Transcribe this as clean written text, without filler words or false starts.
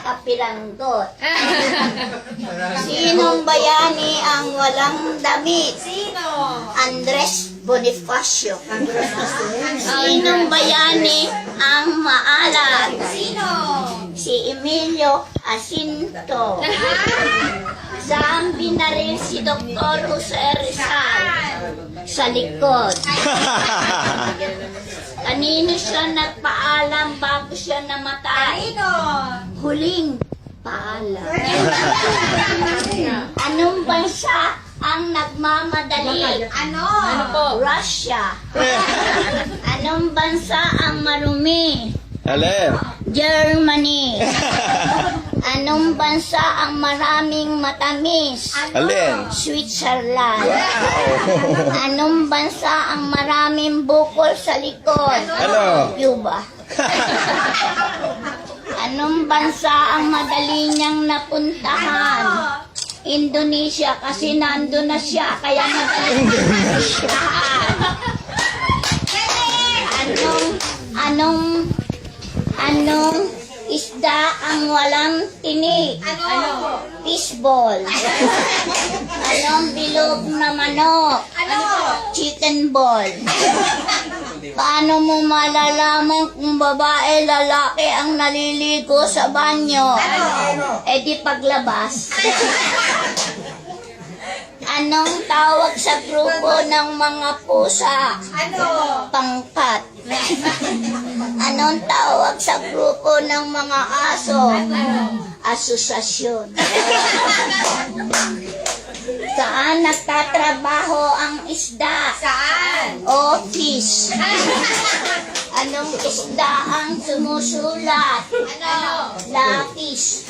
kapiranggot. Sinong bayani ang walang damit? Sino? Andres Bonifacio. Sinong bayani ang maalat? Sino? Si Emilio Jacinto. Saan binaril si Dr. Jose Rizal? Sa likod. Kanino siya nagpaalam bago siya namatay? Sino? Huling paalam. Anong bansa ang nagmamadali? Ano? Ano po? Russia. Anong bansa ang marumi? Alin? Germany. Anong bansa ang maraming matamis? Alin? Switzerland. Anong bansa ang maraming bukol sa likod? Ano? Cuba. Anong bansa ang madali niyang napuntahan? Indonesia, kasi nandun na siya, kaya madali niyang napuntahan. Anong isda ang walang tinik? Ano? Fishball. Anong bilog na manok? Ano? Chicken ball. Paano mo malalaman kung babae, lalaki ang naliligo sa banyo? Eh di paglabas. Anong tawag sa grupo ng mga pusa? Ano? Pangkat. Anong tawag sa grupo ng mga aso? Asosasyon. Saan nagtatrabaho ang isda? Saan? Office. Anong isda ang sumusulat? Ano? Lapis.